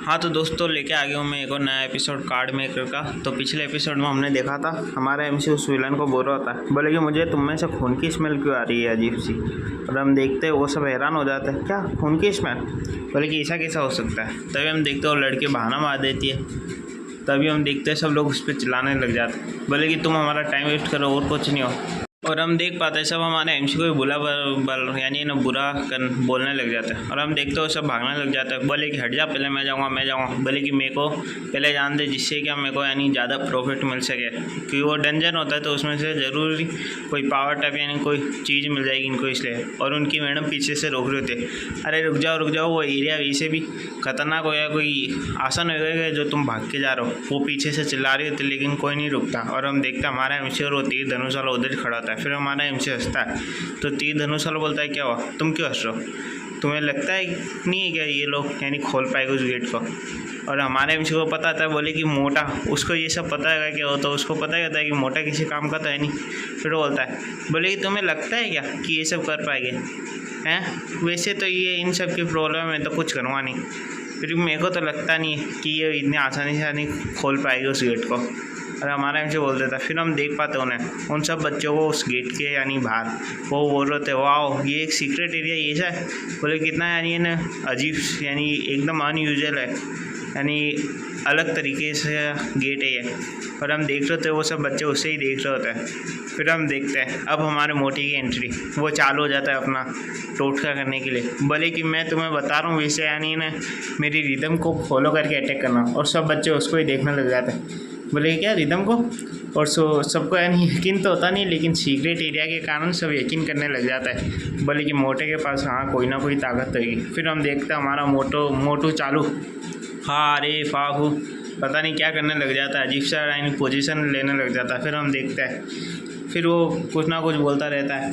हाँ तो दोस्तों लेके आ गया हूँ मैं एक और नया एपिसोड कार्ड मेकर का। तो पिछले एपिसोड में हमने देखा था हमारा एमसी उस विलन को बोल रहा था, बोले कि मुझे तुम में से खून की स्मेल क्यों आ रही है अजीब सी। और हम देखते हैं वो सब हैरान हो जाते हैं, क्या खून की स्मेल, बोले कि ऐसा कैसा हो सकता है। तभी हम देखते हैं वो लड़के बहाना मार देती है। तभी हम देखते हैं सब लोग उस पर चिल्लाने लग जाते हैं, बोले कि तुम हमारा टाइम वेस्ट करो और कुछ नहीं हो। और हम देख पाते हैं सब हमारे एमसी को बुला यानी ना बुरा बोलने लग जाता है। और हम देखते हो सब भागने लग जाता है, बोले कि हट जा, पहले मैं जाऊँगा। बोले कि मेरे को पहले जान दे, जिससे कि मेरे को यानी ज़्यादा प्रॉफिट मिल सके, क्योंकि वो डंजन होता है तो उसमें से ज़रूरी कोई पावर टाइप यानी कोई चीज़ मिल जाएगी इनको, इसलिए। और उनकी मैडम पीछे से रोक रहे थे, अरे रुक जाओ, वो एरिया वैसे भी खतरनाक हो गया, कोई आसान हो गया जो तुम भाग के जा रहे हो। वो पीछे से चिल्ला रही होती लेकिन कोई नहीं रुकता। और हम देखते हमारा एमसी और वो तीर धनुष वाला उधर खड़ा होता है। फिर हमारा एमसी हंसता है तो तीर धनुष वाला बोलता है, क्या हुआ, तुम क्यों हंस रहे हो, तुम्हें लगता है नहीं है क्या ये लोग यानी खोल पाएंगे उस गेट को। और हमारे एमसी को पता था, बोले कि मोटा, उसको ये सब पता है क्या होता है, उसको पता है कि मोटा किसी काम का तो है नहीं। फिर वो बोलता है, बोले कि तुम्हें लगता है क्या कि ये सब कर पाएंगे हैं, वैसे तो ये इन सब की प्रॉब्लम है तो कुछ करवा नहीं, फिर मेरे को तो लगता नहीं है कि ये इतनी आसानी से नहीं खोल पाएगी उस गेट को। और हमारा एमसी बोल देता। फिर हम देख पाते उन्हें, उन सब बच्चों को उस गेट के यानी बाहर वो बोल रहे थे, वाह ये एक सीक्रेट एरिया ये है, बोले कितना यानी ना अजीब यानी एकदम अनयूजुअल है, यानी अलग तरीके से गेट है ये। और हम देख रहे थे वो सब बच्चे उससे ही देख रहे होते हैं। फिर हम देखते हैं अब हमारे मोटी की एंट्री, वो चालू हो जाता है अपना टोटका करने के लिए, बोले कि मैं तुम्हें बता रहा हूँ वैसे यानी ना मेरी रिदम को फॉलो करके अटैक करना। और सब बच्चे उसको ही देखने लग जाते हैं, बोले क्या रिदम को। और सबको यानी यकीन तो होता नहीं, लेकिन सीक्रेट एरिया के कारण सब यकीन करने लग जाता है, बोले कि मोटे के पास हाँ कोई ना कोई ताकत होगी। फिर हम देखते हैं हमारा मोटू चालू हाँ अरे फाहू पता नहीं क्या करने लग जाता है, अजीब सा यानी पोजीशन लेने लग जाता है। फिर हम देखते हैं फिर वो कुछ ना कुछ बोलता रहता है।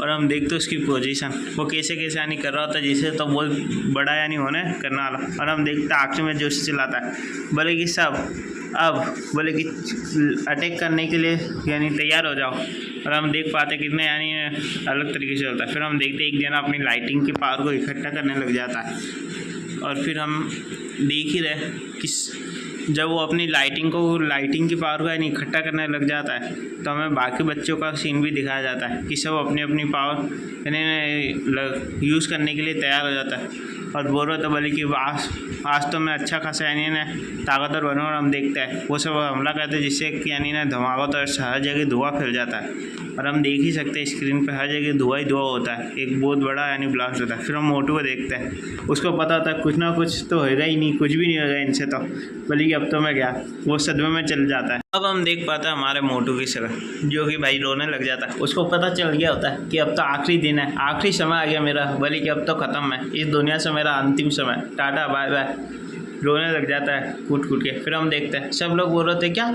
और हम देखते उसकी पोजीशन वो कैसे यानी कर रहा होता है, जिसे तो बहुत बड़ा यानी होने करने वाला। और हम देखते हैं आखिर में जो चिल्लाता है, बोले कि सब अब बोले कि अटैक करने के लिए यानी तैयार हो जाओ। और हम देख पाते कितने यानी अलग तरीके से होता है। फिर हम देखते एक जना अपनी लाइटिंग की पावर को इकट्ठा करने लग जाता है। और फिर हम देख ही रहे कि जब वो अपनी लाइटिंग की पावर को यानी इकट्ठा करने लग जाता है तो हमें बाकी बच्चों का सीन भी दिखाया जाता है कि सब अपनी अपनी पावर यानी यूज़ करने के लिए तैयार हो जाता है। और बोल रहे तो बोले कि आज तो मैं अच्छा खासा यानी ना ताकतवर बनूँ। और हम देखते हैं वो सब हमला करते हैं, जिससे यानी ना धमाका तो हर जगह धुआं फैल जाता है। और हम देख ही सकते हैं स्क्रीन पे हर जगह धुआं ही धुआं होता है, एक बहुत बड़ा यानी ब्लास्ट होता है। फिर हम मोटू को देखते हैं, उसको पता होता है कुछ ना कुछ तो होगा ही नहीं, कुछ भी नहीं होगा इनसे तो, बोले कि अब तो मैं गया, वो सदमे में चल जाता है। अब हम देख पाते हैं हमारे मोटू की शक्ल, जो कि भाई रोने लग जाता है। उसको पता चल गया होता है कि अब तो आखिरी दिन है, आखिरी समय आ गया मेरा, बोले कि अब तो ख़त्म है इस दुनिया से मेरा अंतिम समय, टाटा बाय बाय, रोने लग जाता है कूट के। फिर हम देखते हैं सब लोग बोल रहे थे, क्या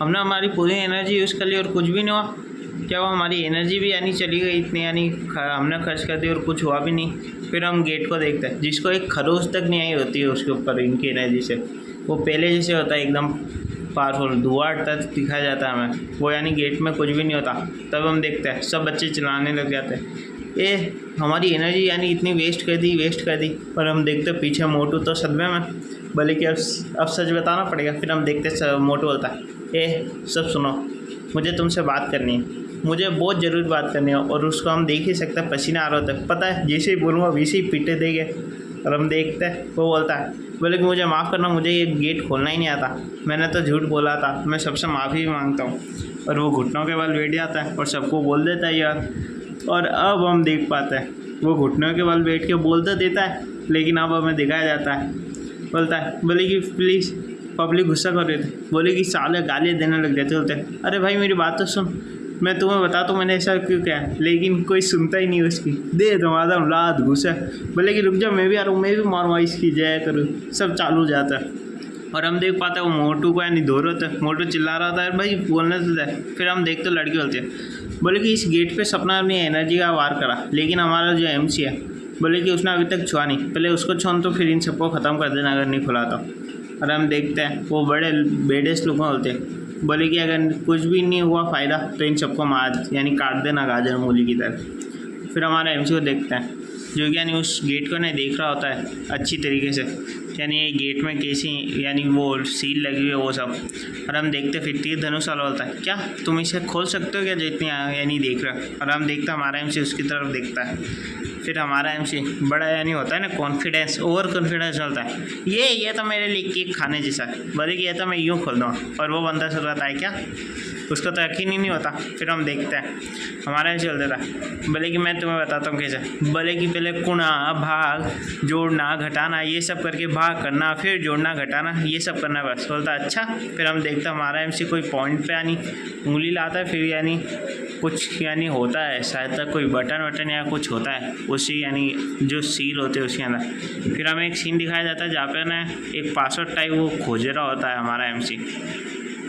हमने हमारी पूरी एनर्जी यूज़ कर ली और कुछ भी नहीं हुआ, क्या वो हमारी एनर्जी भी यानी चली गई इतनी, यानी हमने खर्च कर दी और कुछ हुआ भी नहीं। फिर हम गेट को देखते हैं, जिसको एक खरोच तक नहीं आई होती है उसके ऊपर इनकी एनर्जी से, वो पहले जैसे होता है एकदम पावरफुल, धुआं तक दिखाया जाता है हमें, वो यानी गेट में कुछ भी नहीं होता। तब हम देखते हैं सब बच्चे चिल्लाने लग जाते हैं, हमारी एनर्जी यानी इतनी वेस्ट कर दी। पर हम देखते पीछे मोटू तो सदमे में, बोले कि अब सच बताना पड़ेगा। फिर हम देखते मोटू बोलता है, सब सुनो, मुझे तुमसे बात करनी है, मुझे बहुत ज़रूरी बात करनी है। और उसको हम देख ही सकते हैं पसीना आ रहा होता है, पता है जैसे ही बोलूँगा वैसे ही पीटे देंगे। और हम देखते हैं वो बोलता है, बोले कि मुझे माफ़ करना, मुझे ये गेट खोलना ही नहीं आता, मैंने तो झूठ बोला था, मैं सबसे माफ़ी भी मांगता हूँ। और वो घुटनों के बल बैठ जाता है और सबको बोल देता है यार। और अब हम देख पाते हैं वो घुटनों के बल बैठ के बोल तो देता है, लेकिन अब हमें दिखाया जाता है, बोलता है, बोले कि प्लीज़, पब्लिक गुस्सा कर रहे थे, बोले कि साले गालियाँ देने लग जाते, बोलते हैं, अरे भाई मेरी बात तो सुन, मैं तुम्हें बताता हूँ मैंने ऐसा क्यों किया, लेकिन कोई सुनता ही नहीं उसकी, दे दमादम लात घुसा, बोले कि रुक जा मैं भी आ रहा हूँ, मैं भी मारूंगा इसकी जय करूँ, सब चालू हो जाता है। और हम देख पाते हैं वो मोटू को यानी धो रहे थे, मोटू चिल्ला रहा था, भाई बोलने तो जाए। फिर हम देखते लड़की बोलती है, बोले कि इस गेट पे सपना अपनी एनर्जी का वार करा, लेकिन हमारा जो एमसी है, बोले कि उसने अभी तक छुआ नहीं, पहले उसको छोड़ तो फिर इन सबको ख़त्म कर देना अगर नहीं खुला तो। और हम देखते हैं वो बड़े बेडेस्ट लोग होते हैं, बोले कि अगर कुछ भी नहीं हुआ फ़ायदा तो इन सबको मार यानी काट देना गाजर मूली की तरह। फिर हमारा एमसी को देखते हैं जो कि यानी उस गेट को नहीं देख रहा होता है अच्छी तरीके से, यानी ये गेट में कैसी यानी वो सील लगी हुई है वो सब। और हम देखते फिर तीर धनुष वाला बोलता है क्या तुम इसे खोल सकते हो क्या जितनी यानी देख रहे हो। और हम देखते हमारा एमसी उसकी तरफ देखता है। फिर हमारा एमसी बड़ा यानी होता है ना कॉन्फिडेंस, ओवर कॉन्फिडेंस होता है, ये तो मेरे लिए केक खाने जैसा है, बोले कि ये तो मैं यूँ खोल दूँगा। और वो बंदा सोच रहा है क्या, उसको तो यकीन ही नहीं होता। फिर हम देखते हैं हमारा एमसी चल देता है, बोले कि मैं तुम्हें बताता हूँ कैसे। बोले कि पहले गुणा भाग जोड़ना घटाना ये सब करके भाग करना, फिर जोड़ना घटाना ये सब करना बस। बोलता अच्छा। फिर हम देखते हैं हमारा एमसी कोई पॉइंट पे यानी उंगली लाता है, फिर यानी कुछ यानी होता है शायद तक कोई बटन वटन या कुछ होता है उसी यानी जो सील होते हैं उसके अंदर। फिर हमें एक सीन दिखाया जाता है जहाँ पे ना एक पासवर्ड टाइप वो खोज रहा होता है हमारा एमसी,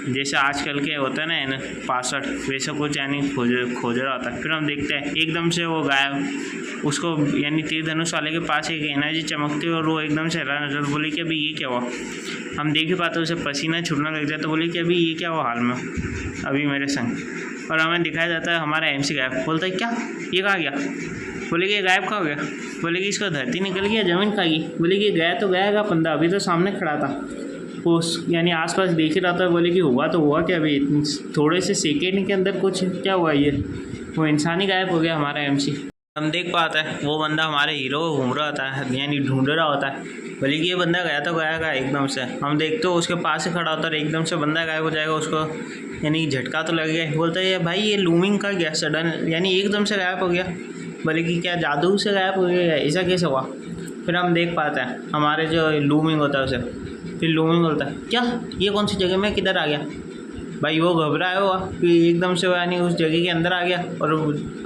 जैसे आजकल के होते हैं ना पासवर्ड वैसा कुछ यानी खोज रहा होता है। फिर हम देखते हैं एकदम से वो गायब, उसको यानी तीर धनुष वाले के पास एक एनर्जी चमकती है और वो एकदम से हैरान हो जाता, बोले कि अभी ये क्या हुआ। हम देख ही पाते उसे पसीना छूटने लग जाता, बोले कि अभी ये क्या हुआ हाल में अभी मेरे संग। और हमें दिखाया जाता है हमारा एमसी गायब। बोलता है क्या ये कहाँ गया, बोले कि गायब कहाँ हो गया, बोले कि इसका धरती निकल गया ज़मीन खा गई, बोले कि गया तो गया बंदा अभी तो सामने खड़ा था, वो यानी आसपास देख ही रहा था। बोले कि हुआ तो हुआ क्या, अभी थोड़े से सेकेंड के अंदर कुछ क्या हुआ, ये वो इंसान ही गायब हो गया हमारा एमसी। हम देख पाते हैं वो बंदा हमारे हीरो को घूम रहा होता है यानी ढूंढ रहा होता है, बोले कि ये बंदा गया तो गया एकदम से। हम देखते हो उसके पास ही खड़ा होता है, एकदम से बंदा गायब हो जाएगा, उसको यानी झटका तो लग गया। बोलता है भाई ये लूमिंग का गया सडन यानी एकदम से गायब हो गया, बोले कि क्या जादू से गायब हो गया ऐसा कैसे हुआ। फिर हम देख पाते हैं हमारे जो लूमिंग होता है उसे, फिर लूमिंग बोलता है क्या ये कौन सी जगह में किधर आ गया, भाई वो घबराया हुआ कि एकदम से यानी उस जगह के अंदर आ गया और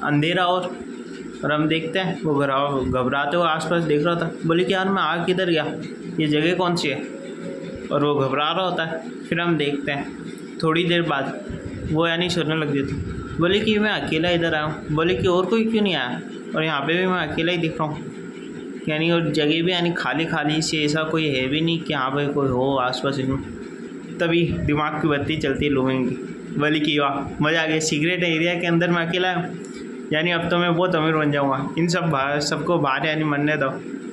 अंधेरा। और हम देखते हैं वो घबराते हुए आसपास देख रहा था, बोले कि यार मैं आ किधर गया, ये जगह कौन सी है, और वो घबरा रहा होता है। फिर हम देखते हैं थोड़ी देर बाद वो यानी सोचने लग जाती, बोले कि मैं अकेला इधर आया हूँ, बोले कि और कोई क्यों नहीं आया, और यहाँ पे भी मैं अकेला ही दिख रहा हूँ, यानी और जगह भी यानी खाली खाली से, ऐसा कोई है भी नहीं कि यहाँ पे कोई हो आसपास इसमें। तभी दिमाग की बत्ती चलती है लूमिंग की, बोले कि वाह मज़ा आ गया, सीक्रेट एरिया के अंदर मैं अकेला हूँ, यानी अब तो मैं बहुत अमीर बन जाऊँगा, इन सबको बाहर यानी मरने दो,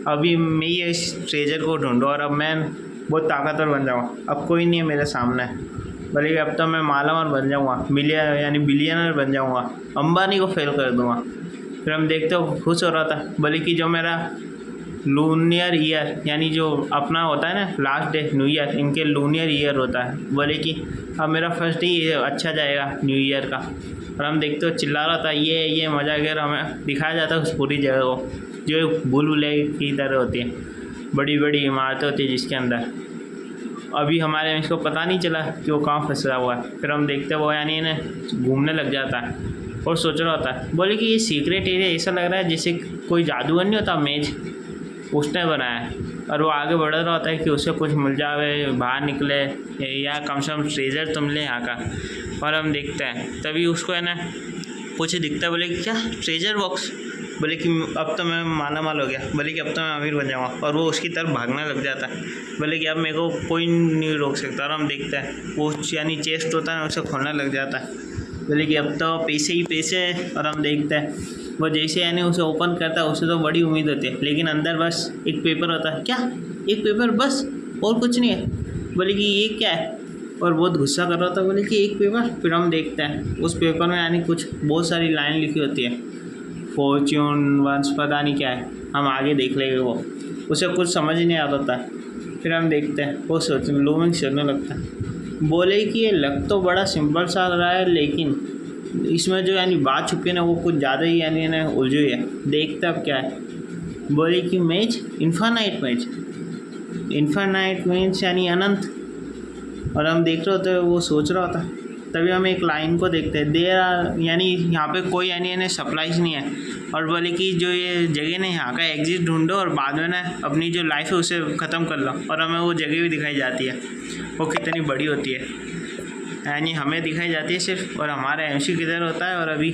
अभी मैं ये ट्रेजर को ढूंढूँ और अब मैं बहुत ताकतवर बन जाऊँगा, अब कोई नहीं है मेरे सामने, बोले कि अब तो मैं मालामाल बन जाऊँगा, बिलियनर बन जाऊँगा, अंबानी को फेल कर दूँगा। फिर हम देखते हो खुश हो रहा था, बोले कि जो मेरा लूनियर ईयर यानी जो अपना होता है ना लास्ट डे न्यू ईयर, इनके लूनियर ईयर होता है, बोले कि अब मेरा फर्स्ट डे अच्छा जाएगा न्यू ईयर का। और हम देखते हो चिल्ला रहा था ये मज़ा वगैरह, हमें दिखाया जाता है उस पूरी जगह को जो भूल-भुलैया की तरह होती है, बड़ी बड़ी इमारतें होती है जिसके अंदर अभी हमारे इसको पता नहीं चला कि वो कहाँ फंसा हुआ है। फिर हम देखते हैं वो यानी इन्हें घूमने लग जाता है और सोच रहा होता है, बोले कि ये सीक्रेट एरिया ऐसा लग रहा है जैसे कोई जादूगर नहीं होता मेज उसने बनाया है, और वो आगे बढ़ रहा होता है कि उसे कुछ मिल जाए बाहर निकले या कम से कम ट्रेजर तो मिले यहाँ का। और हम देखते हैं तभी उसको है ना कुछ दिखता है, बोले कि क्या ट्रेजर बॉक्स, बोले कि अब तो मैं मालामाल हो गया, बोले कि अब तो मैं अमीर बन जाऊँगा, और वो उसकी तरफ भागने लग जाता है, बोले कि अब मेरे को कोई नहीं रोक सकता। और हम देखते हैं वो यानी चेस्ट होता है उसे खोलने लग जाता है, बोले कि अब तो पैसे ही पैसे हैं। और हम देखते हैं वो जैसे यानी उसे ओपन करता है उसे तो बड़ी उम्मीद होती है, लेकिन अंदर बस एक पेपर होता है, क्या एक पेपर बस और कुछ नहीं है, बोले कि ये क्या है, और बहुत गुस्सा कर रहा था, बोले कि एक पेपर। फिर हम देखते हैं उस पेपर में यानी कुछ बहुत सारी लाइन लिखी होती है, फॉर्च्यून वंस पता नहीं क्या है, हम आगे देख लेंगे, वो उसे कुछ समझ ही नहीं आता था। फिर हम देखते हैं वो लूमिंग सोचने लगता है, बोले कि ये लग तो बड़ा सिंपल सा रहा है लेकिन इसमें जो यानी बात छुपी है ना वो कुछ ज़्यादा ही यानी ना उलझी हुई है, देखते अब क्या है। बोले कि मेज इन्फानाइट मीन्स यानी अनंत। और हम देख रहे होते वो सोच रहा होता, तभी हम एक लाइन को देखते हैं, देर यानी यहाँ पे कोई यानी सप्लाईज नहीं है, और बोले कि जो ये जगह ना यहाँ का एग्जिट ढूंढो और बाद में ना अपनी जो लाइफ है उसे ख़त्म कर लो। और हमें वो जगह भी दिखाई जाती है वो कितनी बड़ी होती है, यानी हमें दिखाई जाती है सिर्फ, और हमारा एमसी किधर होता है और अभी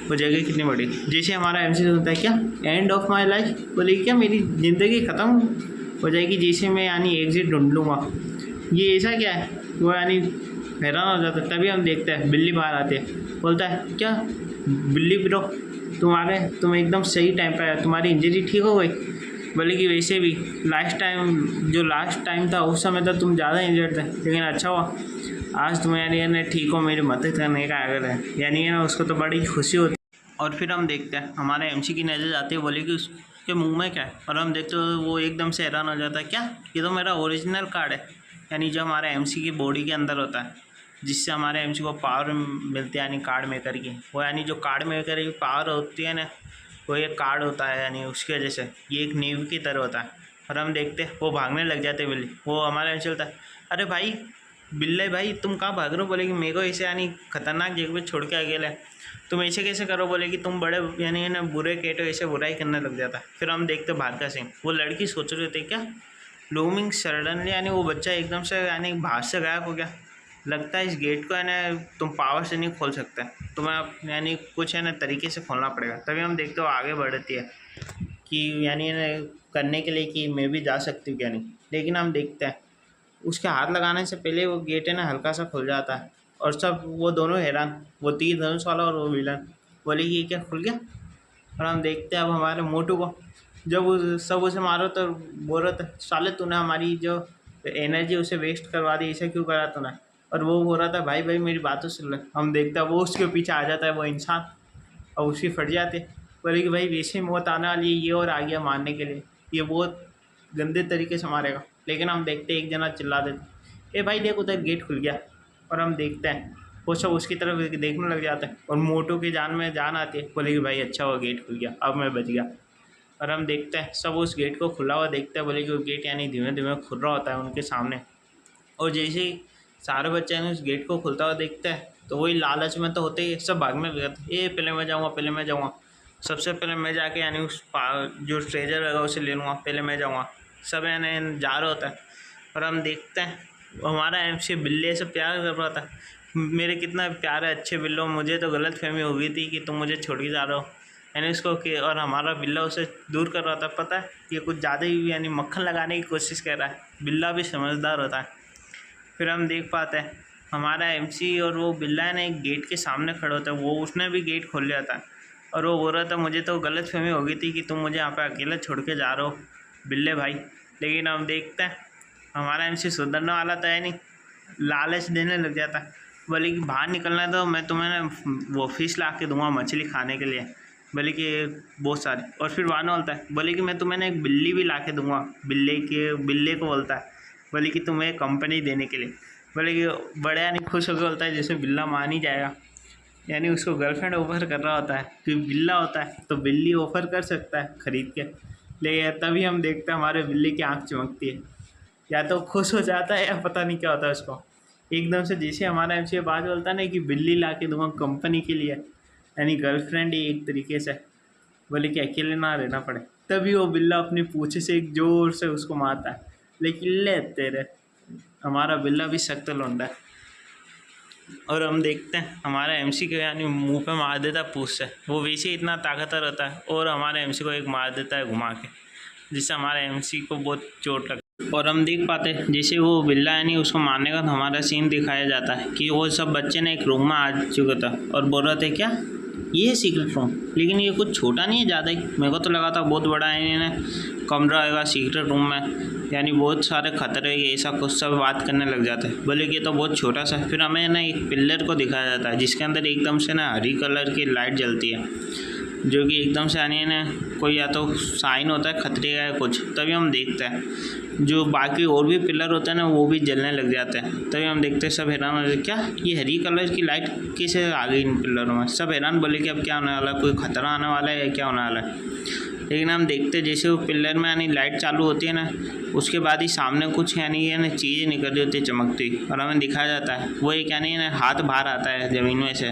वो जगह कितनी बड़ी। जैसे हमारा एमसी होता है क्या एंड ऑफ माई लाइफ, बोले क्या मेरी ज़िंदगी ख़त्म हो जाएगी जैसे मैं यानी एग्जिट ढूंढ लूँगा, ये ऐसा क्या है, वो यानी हैरान हो जाता है। तभी हम देखते हैं बिल्ली बाहर आती है, बोलता है क्या बिल्ली ब्रो तुम एकदम सही टाइम पर आए, तुम्हारी इंजरी ठीक हो गई, बोले कि वैसे भी लास्ट टाइम था उस समय तो तुम ज़्यादा इंजर्ड थे, लेकिन अच्छा हुआ आज तुम्हें यानी ठीक हो, मेरी मदद करने का अगर है यानी ना उसको तो बड़ी खुशी होती। और फिर हम देखते हैं हमारे एमसी की नज़र जाती है, बोले कि उसके मुंह में क्या है, और हम देखते हो वो एकदम से हैरान हो जाता है, क्या ये तो मेरा ओरिजिनल कार्ड है, यानी जो हमारे एमसी की बॉडी के अंदर होता है, जिससे हमारे एमसी को पावर मिलती है यानी कार्ड मेकर की, वो यानी जो कार्ड मेकर की पावर होती है ना, वो एक कार्ड होता है, यानी उसकी वजह से ये एक नींव की तरह होता है। और हम देखते हैं वो भागने लग जाते बिल्ली, वो हमारे यहाँ चलता है, अरे भाई बिल्ले भाई तुम कहाँ भाग रहे हो, बोले कि मेरे को ऐसे यानी खतरनाक जगह पे छोड़ के अकेले तुम ऐसे कैसे करो, बोले कि तुम बड़े यानी ना बुरे केटो ऐसे बुराई करने लग जाता है। फिर हम देखते भार्गव सिंह, वो लड़की सोच रहे थे क्या लूमिंग सडनली यानी वो बच्चा एकदम से यानी बाहर से गायब हो गया, लगता है इस गेट को है ना तुम पावर से नहीं खोल सकते, तुम्हें यानी कुछ है ना तरीके से खोलना पड़ेगा। तभी हम देखते हो आगे बढ़ती है कि यानी करने के लिए कि मैं भी जा सकती हूँ क्या नहीं, लेकिन हम देखते हैं उसके हाथ लगाने से पहले वो गेट है ना हल्का सा खुल जाता है, और सब वो दोनों हैरान, वो तीर धनुष वाला और वो विलन, बोले कि ये क्या खुल गया। और हम देखते हैं अब हमारे मोटू को, जब सब उसे मारो तो बोल रहा था साले तूने हमारी जो एनर्जी उसे वेस्ट करवा दी, इसे क्यों करा तूने, और वो बोल रहा था भाई भाई मेरी बातों सुन ले। हम देखते हैं वो उसके पीछे आ जाता है वो इंसान, और उसकी फट जाते, बोले कि भाई वैसे ही मौत आने वाली है, ये और आ गया मारने के लिए, ये बहुत गंदे तरीके से मारेगा। लेकिन हम देखते एक जना चिल्ला देते, ए भाई देख उधर गेट खुल गया, और हम देखते हैं वो सब उसकी तरफ देखने लग जाता है, और मोटू की जान में जान आती है, बोले कि भाई अच्छा हुआ गेट खुल गया, अब मैं बच गया। और हम देखते हैं सब उस गेट को खुला हुआ देखते हैं, बोले कि वो गेट यानी धीमे धीमे खुल रहा होता है उनके सामने, और जैसे ही सारे बच्चे ने उस गेट को खुलता हुआ देखते हैं तो वही लालच में तो होते ही सब भागने लग जाते, ये पहले मैं जाऊँगा, सबसे पहले मैं जाके यानी उस जो ट्रेजर रहेगा उसे ले लूँगा, पहले मैं जाऊँगा, सब यानी जा रहा होता है। और हम देखते हैं हमारा एमसी बिल्ली से प्यार कर रहा था, मेरे कितना प्यार है अच्छे बिल्लो, मुझे तो गलतफहमी हो गई थी कि तुम मुझे छोड़ के जा रहे हो यानी उसको कि, और हमारा बिल्ला उसे दूर कर रहा था। पता है ये कुछ ज़्यादा ही यानी मक्खन लगाने की कोशिश कर रहा है, बिल्ला भी समझदार होता है। फिर हम देख पाते हैं हमारा एमसी और वो बिल्ला है ना एक गेट के सामने खड़ा होता है, वो उसने भी गेट खोल लिया था, और वो बोल रहा था मुझे तो गलतफहमी हो गई थी कि तुम मुझे यहाँ पे अकेला छोड़ के जा रहे हो बिल्ले भाई। लेकिन हम देखते हैं हमारा एमसी सुधरने वाला तो है नहीं, लालच देने लग जाता है, बोले कि बाहर निकलना है तो मैं तुम्हें ना वो फिश ला के दूँगा मछली खाने के लिए, बोले कि बहुत सारे। और फिर वानो बोलता है, बोले कि मैं तुम्हें ना एक बिल्ली भी ला के दूँगा, बिल्ले को बोलता है, बोले कि तुम्हें कंपनी देने के लिए, बोले कि बड़े यानी खुश होकर बोलता है जैसे बिल्ला मान ही जाएगा, यानी उसको गर्लफ्रेंड ऑफर कर रहा होता है, फिर बिल्ला होता है तो बिल्ली ऑफर कर सकता है खरीद के, लेकिन तभी हम देखते हैं हमारे बिल्ली की आँख चमकती है, या तो खुश हो जाता है या पता नहीं क्या होता है उसको, एकदम से जैसे हमारा एमसी बात बोलता है ना कि बिल्ली ला के दूँगा कंपनी के लिए, यानी गर्लफ्रेंड ही एक तरीके से, बोले कि अकेले ना रहना पड़े, तभी वो बिल्ला अपनी पूँछ से एक जोर से उसको मारता है, लेकिन ले तेरे हमारा बिल्ला भी सख्त लौंडा है। और हम देखते हैं हमारा एमसी को यानी मुंह पे मार देता है पूँछ से, वो वैसे ही इतना ताकतवर होता है, और हमारे एमसी को एक मार देता है घुमा के, जिससे हमारे एमसी को बहुत चोट लगती है। और हम देख पाते हैं जैसे वो बिल्ला यानी उसको मारने का तो हमारा सीन दिखाया जाता है कि वो सब बच्चे ने एक रूम में आ चुका था, और बोल रहे थे क्या ये है सीक्रेट रूम, लेकिन ये कुछ छोटा नहीं है ज़्यादा ही, मेरे को तो लगा था बहुत बड़ा है, इन्हें कमरा आएगा सीक्रेट रूम में, यानी बहुत सारे खतरे ऐसा कुछ सब बात करने लग जाते हैं, बोले कि ये तो बहुत छोटा सा। फिर हमें ना एक पिलर को दिखाया जाता है जिसके अंदर एकदम से ना हरी कलर की लाइट जलती है, जो कि एकदम से यानी ना कोई या तो साइन होता है खतरे का या कुछ, तभी हम देखते हैं जो बाकी और भी पिलर होते हैं ना वो भी जलने लग जाते हैं, तभी हम देखते हैं सब हैरान हो जाते क्या ये हरी कलर की लाइट कैसे आ गई इन पिलरों में, सब हैरान, बोले कि अब क्या होने वाला है, कोई खतरा आने वाला है या क्या होने वाला है। लेकिन हम देखते जैसे वो पिलर में यानी लाइट चालू होती है ना, उसके बाद ही सामने कुछ यानी चीज़ें निकल रही होती है चमकती, और हमें दिखाया जाता है वो एक यानी हाथ बाहर आता है ज़मीन में से,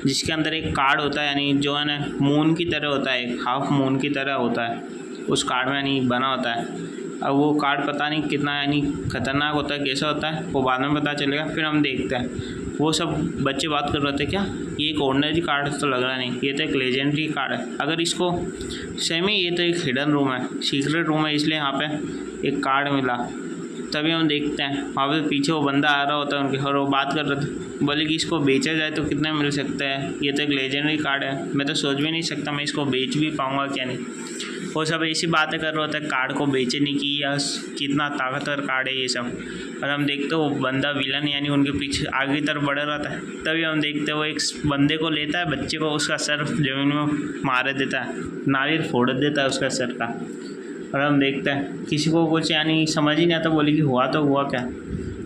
जिसके अंदर एक कार्ड होता है यानी जो है ना मून की तरह होता है, एक हाफ मून की तरह होता है, उस कार्ड में यानी बना होता है। अब वो कार्ड पता नहीं कितना यानी खतरनाक होता है, कैसा होता है वो बाद में पता चलेगा। फिर हम देखते हैं वो सब बच्चे बात कर रहे थे क्या ये एक ऑर्डिनरी कार्ड तो लग रहा नहीं, ये तो एक लेजेंडरी कार्ड है, अगर इसको सेम ही ये तो एक हिडन रूम है, सीक्रेट रूम है, इसलिए यहाँ पे एक कार्ड मिला। तभी हम देखते हैं वहाँ पे पीछे वो बंदा आ रहा होता है उनके, और वो बात कर रहे थे, बोले कि इसको बेचा जाए तो कितने मिल सकते हैं, ये तो एक लेजेंडरी कार्ड है, मैं तो सोच भी नहीं सकता मैं इसको बेच भी पाऊँगा क्या नहीं। वो सब ऐसी बातें कर रहे होते हैं कार्ड को बेचने की, या कितना ताकतवर कार्ड है ये सब। और हम देखते वो बंदा विलन यानी उनके पीछे आगे की तरफ बढ़ रहता है। तभी हम देखते वो एक बंदे को लेता है, बच्चे को, उसका सर जमीन में मार देता है, नारियल फोड़ देता है उसका सर का। और हम देखते हैं किसी को कुछ यानी समझ ही नहीं आता, बोले कि हुआ तो हुआ क्या।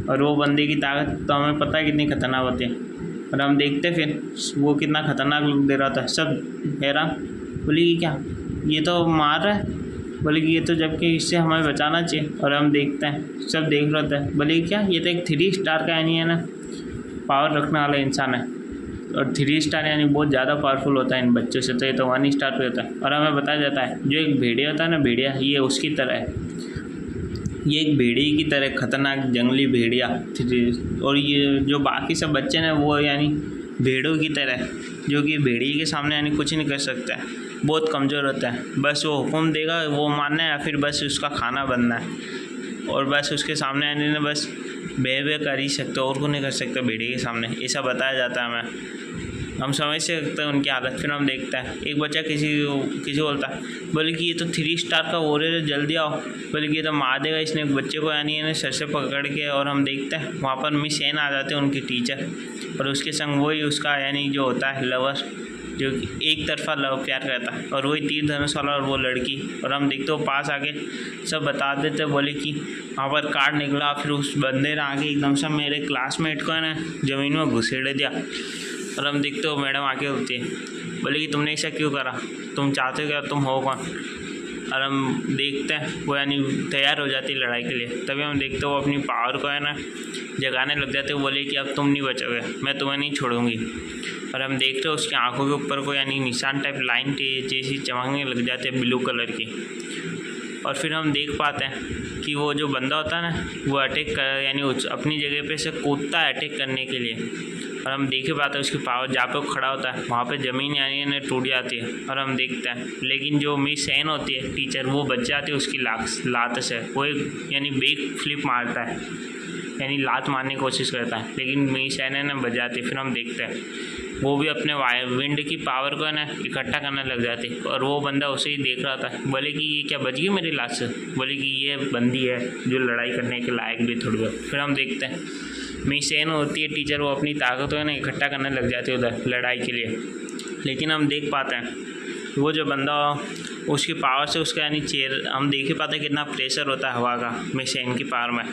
और वो बंदे की ताकत तो हमें पता है कितनी खतरनाक होती है। और हम देखते फिर वो कितना खतरनाक लुक दे रहा था, सब हैरान, बोले कि क्या ये तो मार रहा है, बोले कि ये तो जबकि इससे हमें बचाना चाहिए। और हम देखते हैं सब देख रहे थे, बोले क्या ये तो एक 3 स्टार का यानी है ना पावर रखने वाला इंसान है। और 3 स्टार यानी बहुत ज़्यादा पावरफुल होता है इन बच्चों से, तो ये तो 1 स्टार पे होता है। और हमें बताया जाता है जो एक भेड़िया होता है ना, भेड़िया ये उसकी तरह है, ये एक भेड़िए की तरह खतरनाक जंगली भेड़िया। और ये जो बाकी सब बच्चे हैं वो यानी भेड़ों की तरह, जो कि भेड़िए के सामने यानी कुछ नहीं कर सकता है, बहुत कमज़ोर होता है। बस वो हुक्म देगा वो मानना है, या फिर बस उसका खाना बनना है। और बस उसके सामने यानी ना बस बे कर ही सकते, और को नहीं कर सकते भेड़िए के सामने, ऐसा बताया जाता है हमें। हम समझ सकते हैं उनकी हालत। फिर हम देखते हैं एक बच्चा किसी बोलता है, बोले कि ये तो 3 स्टार का हो रहे, जल्दी आओ, बोले कि ये तो मार देगा इसने एक बच्चे को यानी इन्हें सर से पकड़ के। और हम देखते हैं वहाँ पर मिस एन आ जाते हैं उनकी टीचर, और उसके संग वही उसका यानी जो होता है लवर, जो एक तरफा लव प्यार करता है, और वही तीर धनुष वाला और वो लड़की। और हम देखते हो पास आके सब बता देते, बोले कि वहाँ पर कार्ड निकला, फिर उस बंदे ने आके एकदम से मेरे क्लासमेट को है ना ज़मीन में घुसेड़ दिया। और हम देखते हो मैडम आके होती है, बोले कि तुमने ऐसा क्यों करा, तुम चाहते हो क्या, तुम हो कौन। और हम देखते हैं वो यानी तैयार हो जाती है लड़ाई के लिए। तभी हम देखते हो वो अपनी पावर को है ना जगाने लग जाते, बोले कि अब तुम नहीं बचोगे, मैं तुम्हें नहीं छोड़ूंगी। और हम देखते हो उसकी आंखों के ऊपर को यानी निशान टाइप लाइन जैसी चमकने लग जाते हैं ब्लू कलर की। और फिर हम देख पाते हैं कि वो जो बंदा होता है ना वो अटैक कर यानी अपनी जगह पे से कूदता है अटैक करने के लिए। और हम देख पाते हैं उसकी पावर, जहाँ पे वो खड़ा होता है वहाँ पे ज़मीन यानी टूट जाती है। और हम देखते हैं लेकिन जो मिस एन होती है टीचर, वो बच जाती है उसकी लात से। वो एक यानी बैक फ्लिप मारता है, यानी लात मारने की कोशिश करता है, लेकिन मिस एन ने बच जाती है। फिर हम देखते हैं वो भी अपने विंड की पावर को ना इकट्ठा करने लग जाती है। और वो बंदा उसे ही देख रहा था, बोले कि ये क्या बच गई मेरी लात से, बोले कि ये बंदी है जो लड़ाई करने के लायक भी थोड़ी बहुत। फिर हम देखते हैं मिस एन होती है टीचर, वो अपनी ताकत है ना इकट्ठा करने लग जाती है उधर लड़ाई के लिए। लेकिन हम देख पाते हैं वो जो बंदा उसकी पावर से उसका यानी चेयर, हम देख ही पाते हैं कितना प्रेशर होता है हवा का मिस एन की पावर में,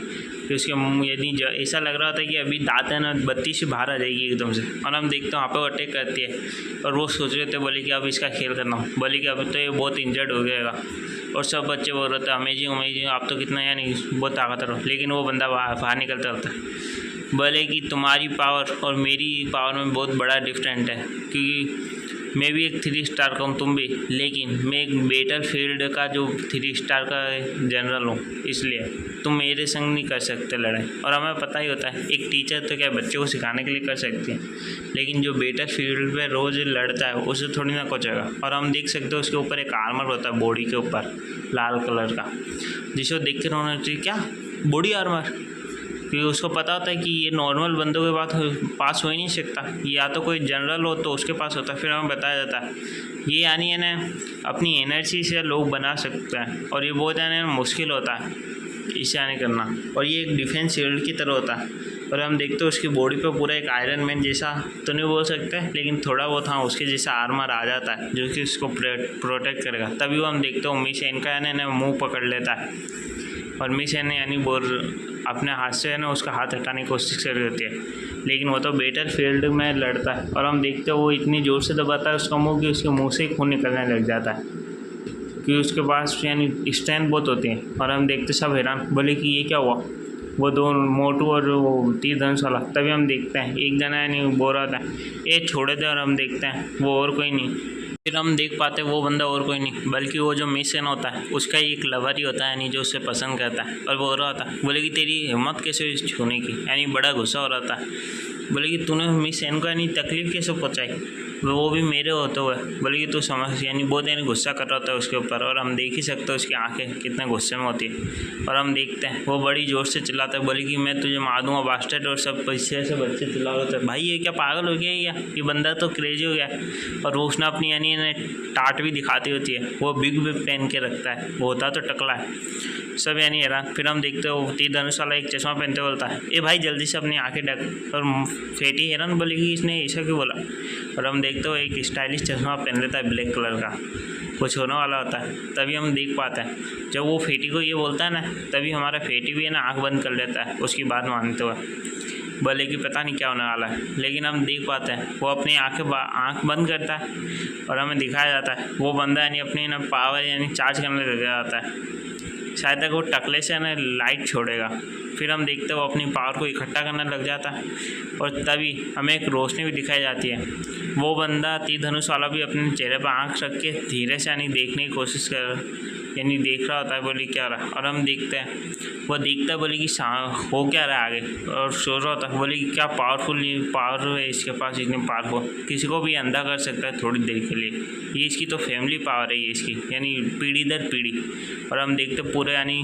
कि उसके मुँह यदि ऐसा लग रहा होता है कि अभी दांत है ना 32 से बाहर आ जाएगी एकदम से। और हम देखते हैं वहाँ पे वो अटैक करती है, और वो सोच रहे थे बोले कि अब इसका खेल करना हो, बोले कि अब तो ये बहुत इंजर्ड हो जाएगा। और सब बच्चे बोल रहे थे अमेजिंग अमेजिंग, आप तो कितना यानी बहुत ताकतवर हो। लेकिन वो बंदा बाहर निकलता होता है, बोले कि तुम्हारी पावर और मेरी पावर में बहुत बड़ा डिफरेंट है, क्योंकि मैं भी एक 3 स्टार का हूँ, तुम भी, लेकिन मैं एक बैटलफील्ड का जो 3 स्टार का जनरल हूँ, इसलिए तुम मेरे संग नहीं कर सकते लड़ाई। और हमें पता ही होता है एक टीचर तो क्या बच्चे को सिखाने के लिए कर सकती है, लेकिन जो बैटलफील्ड पे रोज़ लड़ता है उसे थोड़ी ना कुचेगा। और हम देख सकते हो उसके ऊपर एक आर्मर होता है बॉडी के ऊपर लाल कलर का, जिसको देख कर होना चाहिए क्या बॉडी आर्मर, क्योंकि उसको पता होता है कि ये नॉर्मल बंदों के पास हो ही नहीं सकता, या तो कोई जनरल हो तो उसके पास होता है। फिर हमें बताया जाता है ये यानी है ना अपनी एनर्जी से लोग बना सकते हैं, और ये बहुत यानी मुश्किल होता है इसे यानी करना, और ये एक डिफेंस शील्ड की तरह होता है। और हम देखते हो उसकी बॉडी पे पूरा एक आयरन मैन जैसा तो नहीं बोल सकते, लेकिन थोड़ा बहुत हाँ उसके जैसा आर्मर आ जाता है जो कि उसको प्रोटेक्ट करेगा। तभी वो हम देखते हो मिस एन का यानी मुँह पकड़ लेता है, और मिस एन यानी अपने हाथ से है ना उसका हाथ हटाने की कोशिश कर रही होती है, लेकिन वो तो बैटलफील्ड में लड़ता है। और हम देखते हो वो इतनी ज़ोर से दबाता है उसका मुंह कि उसके मुंह से ही खून निकलने लग जाता है, क्योंकि उसके पास यानी स्ट्रेंथ बहुत होती है। और हम देखते सब हैरान, बोले कि ये क्या हुआ, वो दो मोटू और वो तीर धनुष वाला। तभी हम देखते हैं एक जना यानी बोल रहा था ये छोड़े दे, और हम देखते हैं वो और कोई नहीं। फिर हम देख पाते वो बंदा और कोई नहीं बल्कि वो जो मिस एन होता है उसका एक लवर ही होता है, यानी जो उसे पसंद करता है। और वो हो रहा था, बोले कि तेरी हिम्मत कैसे हुई छूने की, यानी बड़ा गुस्सा हो रहा था। बोले कि तूने मिस एन को यानी तकलीफ़ कैसे पहुँचाई, वो भी मेरे होते हुए। बोले कि तू समझ, यानी बहुत यानी गुस्सा कर रहा होता है उसके ऊपर, और हम देख ही सकते हैं उसकी आंखें कितने गुस्से में होती है। और हम देखते हैं वो बड़ी ज़ोर से चिल्लाता है, बोले कि मैं तुझे मार दूंगा बास्टर्ड, और सब पैसे ऐसे बच्चे चिल्ला रहे थे। भाई ये क्या पागल हो गया है क्या? ये बंदा तो क्रेजी हो गया है। और वो उसने अपनी यानी टाट भी दिखाती होती है, वो बिग पहन के रखता है, वो होता तो टकला है सब यानी हैरान। फिर हम देखते हो तीर धनुष वाला एक चश्मा पहनते बोलता है, ए भाई जल्दी से अपनी आंखें ढक। और फेटी हैरान बोली कि इसने ऐसा क्यों बोला। और हम देखते हो एक स्टाइलिश चश्मा पहन लेता है ब्लैक कलर का, कुछ होने वाला होता है। तभी हम देख पाते हैं जब वो फेटी को ये बोलता है ना, तभी हमारा फेटी भी है ना आँख बंद कर लेता है उसकी बात मानते हुए। बोले कि पता नहीं क्या होने वाला है, लेकिन हम देख पाते हैं वो अपनी आँख बंद करता है और हमें दिखाया जाता है वो बंदा यानी अपनी ना पावर यानी चार्ज करने लग जाता है। शायद तक वो टकले से ना लाइट छोड़ेगा। फिर हम देखते हैं वो अपनी पावर को इकट्ठा करने लग जाता है, और तभी हमें एक रोशनी भी दिखाई जाती है। वो बंदा तीर धनुष वाला भी अपने चेहरे पर आँख रख के धीरे से यानी देखने की कोशिश यानी देख रहा होता है, बोली क्या रहा। और हम देखते हैं वो देखता है, बोली कि हो क्या रहा है आगे, और सोच रहा होता है, बोली कि क्या पावर है इसके पास, इतनी पावरफुल, किसी को भी अंधा कर सकता है थोड़ी देर के लिए। ये इसकी तो फैमिली पावर है, ये इसकी यानी पीढ़ी दर पीढ़ी। और हम देखते पूरे यानी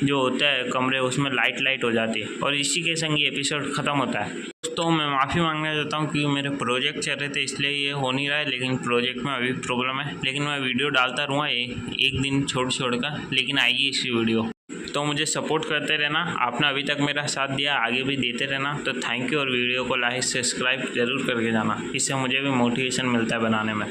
जो होता है कमरे उसमें लाइट हो जाती है, और इसी के संग ये एपिसोड ख़त्म होता है। दोस्तों मैं माफ़ी मांगना चाहता हूँ कि मेरे प्रोजेक्ट चल रहे थे इसलिए ये हो नहीं रहा है, लेकिन प्रोजेक्ट में अभी प्रॉब्लम है। लेकिन मैं वीडियो डालता रहूँगा एक दिन छोड़ कर, लेकिन आएगी इसकी वीडियो। तो मुझे सपोर्ट करते रहना, आपने अभी तक मेरा साथ दिया, आगे भी देते रहना। तो थैंक यू, और वीडियो को लाइक सब्सक्राइब ज़रूर करके जाना, इससे मुझे भी मोटिवेशन मिलता है बनाने में।